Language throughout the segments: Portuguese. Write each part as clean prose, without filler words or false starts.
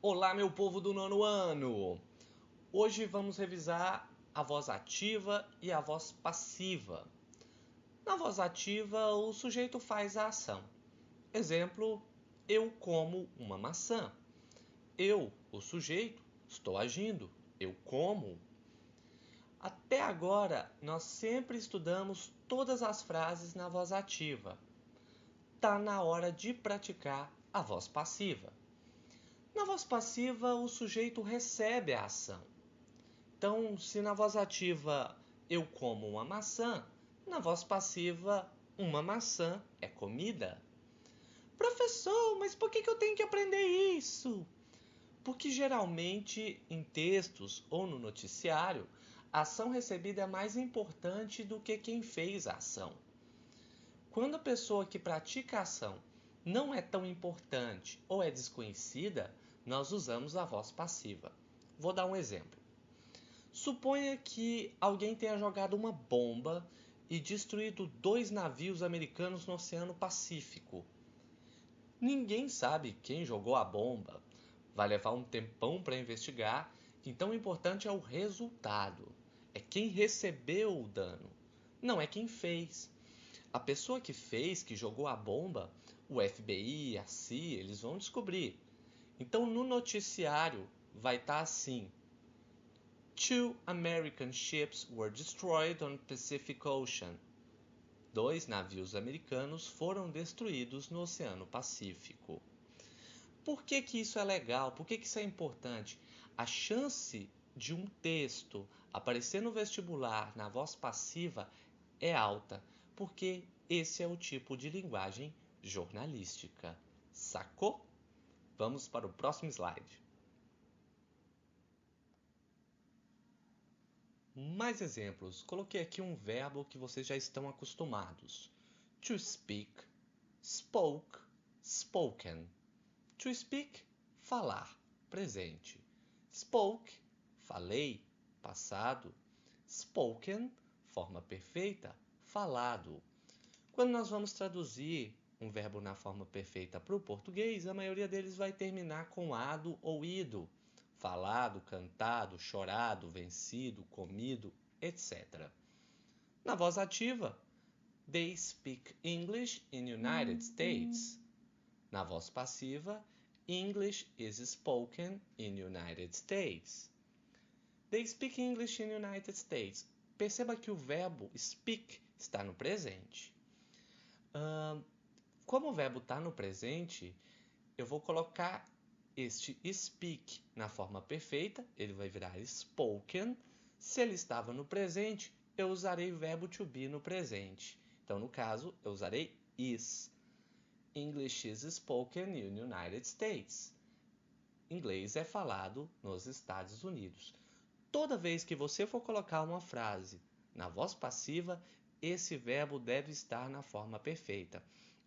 Olá, meu povo do nono ano! Hoje vamos revisar a voz ativa e a voz passiva. Na voz ativa, o sujeito faz a ação. Exemplo: eu como uma maçã. Eu, o sujeito, estou agindo. Eu como. Até agora, nós sempre estudamos todas as frases na voz ativa. Tá na hora de praticar a voz passiva. Na voz passiva, o sujeito recebe a ação. Então, se na voz ativa eu como uma maçã, na voz passiva uma maçã é comida. Professor, mas por que eu tenho que aprender isso? Porque geralmente em textos ou no noticiário, a ação recebida é mais importante do que quem fez a ação. Quando a pessoa que pratica a ação não é tão importante ou é desconhecida, nós usamos a voz passiva. Vou dar um exemplo. Suponha que alguém tenha jogado uma bomba e destruído 2 navios americanos no Oceano Pacífico. Ninguém sabe quem jogou a bomba. Vai levar um tempão para investigar, então o importante é o resultado. É quem recebeu o dano, não é quem fez. A pessoa que fez, que jogou a bomba, o FBI, a CIA, eles vão descobrir. Então no noticiário vai estar assim: Two American ships were destroyed on Pacific Ocean. 2 navios americanos foram destruídos no Oceano Pacífico. Por que isso é legal? Por que isso é importante? A chance de um texto aparecer no vestibular na voz passiva é alta, porque esse é o tipo de linguagem jornalística. Sacou? Vamos para o próximo slide. Mais exemplos. Coloquei aqui um verbo que vocês já estão acostumados. To speak, spoke, spoken. To speak, falar, presente. Spoke, falei, passado. Spoken, forma perfeita, falado. Quando nós vamos traduzir um verbo na forma perfeita para o português, a maioria deles vai terminar com ado ou ido. Falado, cantado, chorado, vencido, comido, etc. Na voz ativa, they speak English in United States. Na voz passiva, English is spoken in United States. They speak English in United States. Perceba que o verbo speak está no presente. Como o verbo está no presente, eu vou colocar este speak na forma perfeita, ele vai virar spoken. Se ele estava no presente, eu usarei o verbo to be no presente. Então, no caso, eu usarei is. English is spoken in United States. Inglês é falado nos Estados Unidos. Toda vez que você for colocar uma frase na voz passiva, esse verbo deve estar na forma perfeita.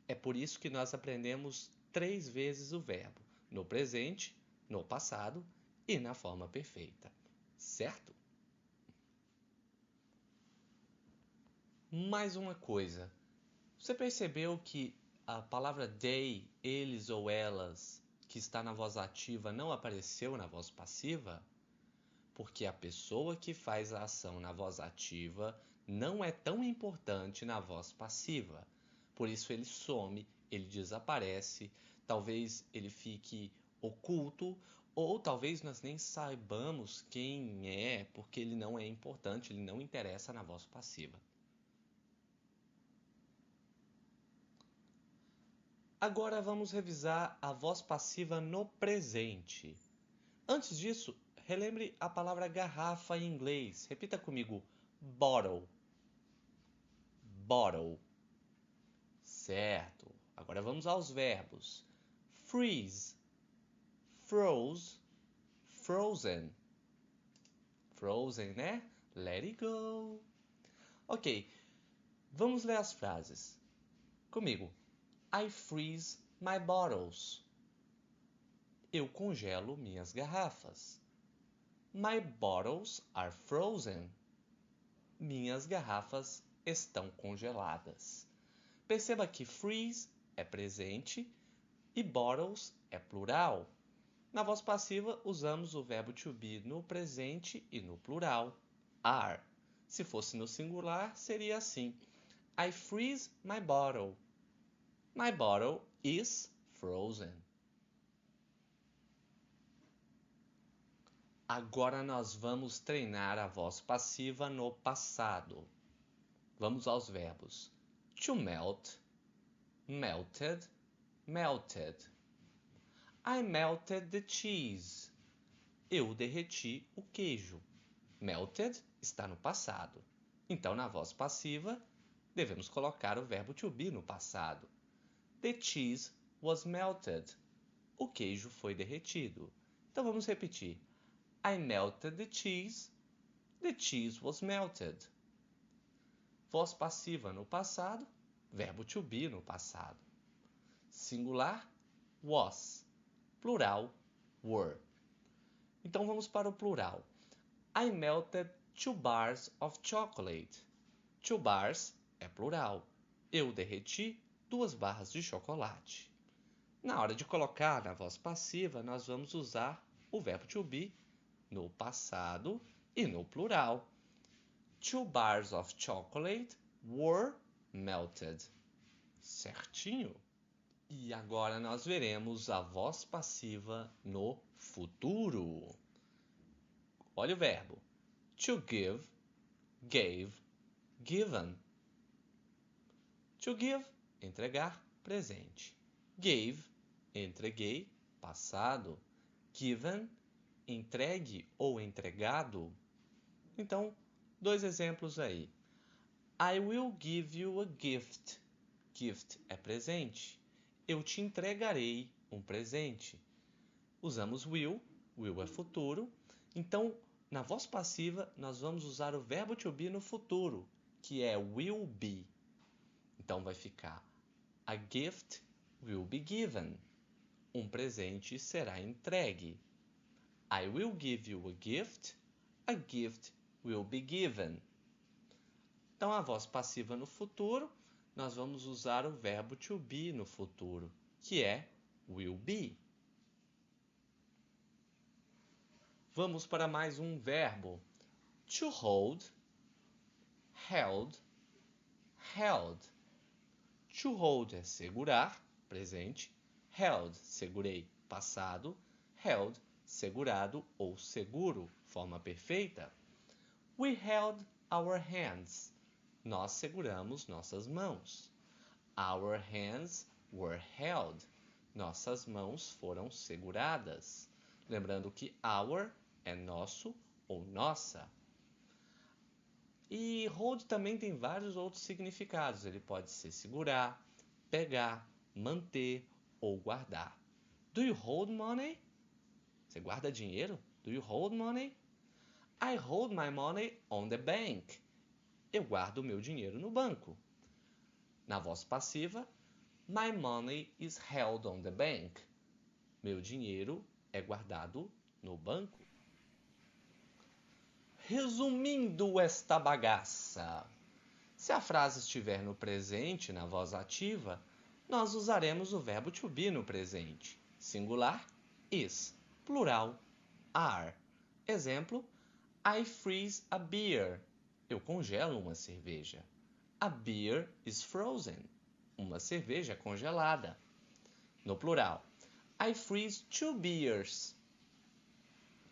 É por isso que nós aprendemos 3 vezes o verbo: no presente, no passado e na forma perfeita. Certo? Mais uma coisa. Você percebeu que a palavra they, eles ou elas, que está na voz ativa, não apareceu na voz passiva? Porque a pessoa que faz a ação na voz ativa não é tão importante na voz passiva. Por isso ele some, ele desaparece, talvez ele fique oculto, ou talvez nós nem saibamos quem é, porque ele não é importante, ele não interessa na voz passiva. Agora vamos revisar a voz passiva no presente. Antes disso, relembre a palavra garrafa em inglês. Repita comigo: bottle. Bottle. Certo. Agora vamos aos verbos. Freeze, froze, frozen. Frozen, né? Let it go. Ok, vamos ler as frases. Comigo. I freeze my bottles. Eu congelo minhas garrafas. My bottles are frozen. Minhas garrafas estão congeladas. Perceba que freeze é presente e bottles é plural. Na voz passiva, usamos o verbo to be no presente e no plural, are. Se fosse no singular, seria assim: I freeze my bottle. My bottle is frozen. Agora nós vamos treinar a voz passiva no passado. Vamos aos verbos: to melt, melted, melted. I melted the cheese. Eu derreti o queijo. Melted está no passado. Então, na voz passiva, devemos colocar o verbo to be no passado. The cheese was melted. O queijo foi derretido. Então, vamos repetir. I melted the cheese. The cheese was melted. Voz passiva no passado, verbo to be no passado. Singular, was. Plural, were. Então vamos para o plural. I melted 2 bars of chocolate. 2 bars é plural. Eu derreti 2 barras de chocolate. Na hora de colocar na voz passiva, nós vamos usar o verbo to be no passado e no plural. 2 bars of chocolate were melted. Certinho? E agora nós veremos a voz passiva no futuro. Olha o verbo. To give, gave, given. To give, entregar, presente. Gave, entreguei, passado. Given, entregue ou entregado. Então, 2 exemplos aí. I will give you a gift. Gift é presente. Eu te entregarei um presente. Usamos will. Will é futuro. Então, na voz passiva, nós vamos usar o verbo to be no futuro, que é will be. Então, vai ficar a gift will be given. Um presente será entregue. I will give you a gift. A gift will be given. Então, a voz passiva no futuro, nós vamos usar o verbo to be no futuro, que é will be. Vamos para mais um verbo. To hold, held, held. To hold é segurar, presente. Held, segurei, passado. Held, segurado ou seguro, forma perfeita. We held our hands. Nós seguramos nossas mãos. Our hands were held. Nossas mãos foram seguradas. Lembrando que our é nosso ou nossa. E hold também tem vários outros significados. Ele pode ser segurar, pegar, manter ou guardar. Do you hold money? Você guarda dinheiro? Do you hold money? I hold my money on the bank. Eu guardo o meu dinheiro no banco. Na voz passiva, my money is held on the bank. Meu dinheiro é guardado no banco. Resumindo esta bagaça, se a frase estiver no presente, na voz ativa, nós usaremos o verbo to be no presente. Singular, is. Plural, are. Exemplo, I freeze a beer. Eu congelo uma cerveja. A beer is frozen. Uma cerveja congelada. No plural, I freeze 2 beers.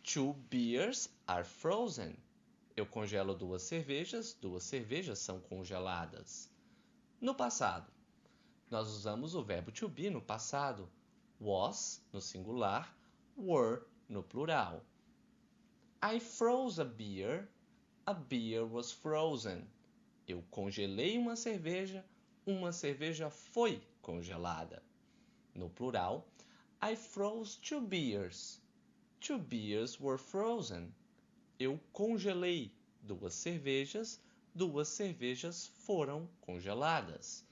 2 beers are frozen. Eu congelo 2 cervejas são congeladas. No passado, nós usamos o verbo to be no passado. Was, no singular, were, no plural. I froze a beer was frozen. Eu congelei uma cerveja foi congelada. No plural, I froze 2 beers. 2 beers were frozen. Eu congelei 2 cervejas foram congeladas.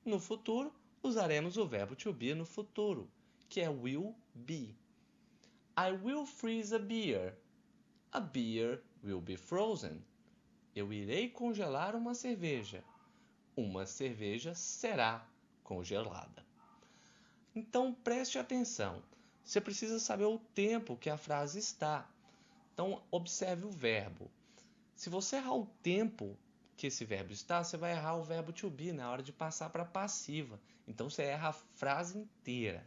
No futuro, usaremos o verbo to be no futuro, que é will be. I will freeze a beer. A beer will be frozen. Eu irei congelar uma cerveja será congelada. Então preste atenção. Você precisa saber o tempo que a frase está. Então, observe o verbo. Se você errar o tempo que esse verbo está, você vai errar o verbo to be na hora de passar para a passiva. Então, você erra a frase inteira.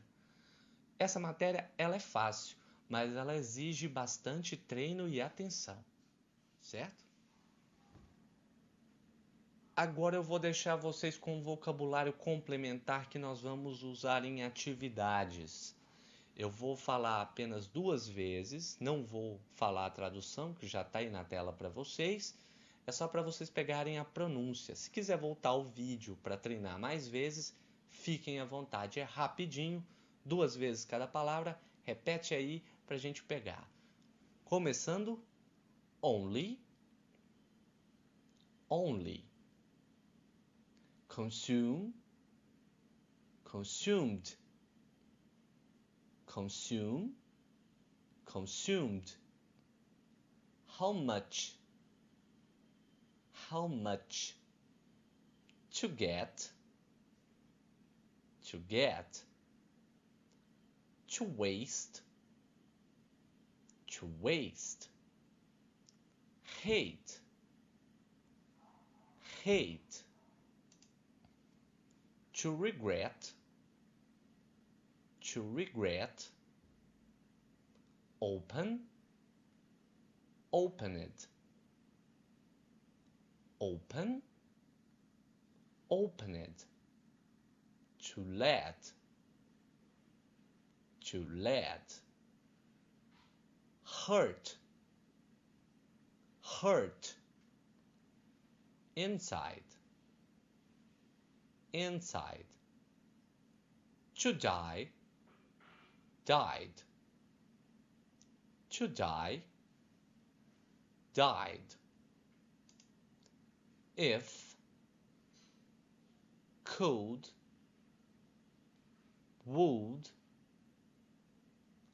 Essa matéria ela é fácil, mas ela exige bastante treino e atenção, certo? Agora eu vou deixar vocês com um vocabulário complementar que nós vamos usar em atividades. Eu vou falar apenas 2 vezes, não vou falar a tradução, que já está aí na tela para vocês. É só para vocês pegarem a pronúncia. Se quiser voltar ao vídeo para treinar mais vezes, fiquem à vontade. É rapidinho, 2 vezes cada palavra. Repete aí para a gente pegar. Começando, only, only. Consume, consumed, consume, consumed. How much, how much. To get, to get. To waste, to waste. Hate, hate. To regret, to regret. Open, opened. Open, opened. To let, to let. Hurt, hurt. Inside, inside. To die, died. To die, died. If, could, would.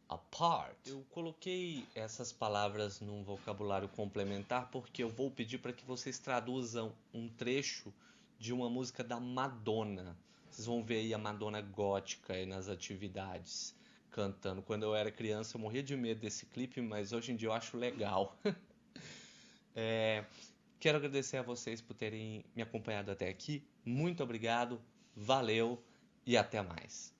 Apart. Eu coloquei essas palavras num vocabulário complementar porque eu vou pedir para que vocês traduzam um trecho de uma música da Madonna. Vocês vão ver aí a Madonna gótica aí nas atividades cantando. Quando eu era criança eu morria de medo desse clipe, mas hoje em dia eu acho legal. Quero agradecer a vocês por terem me acompanhado até aqui. Muito obrigado, valeu e até mais.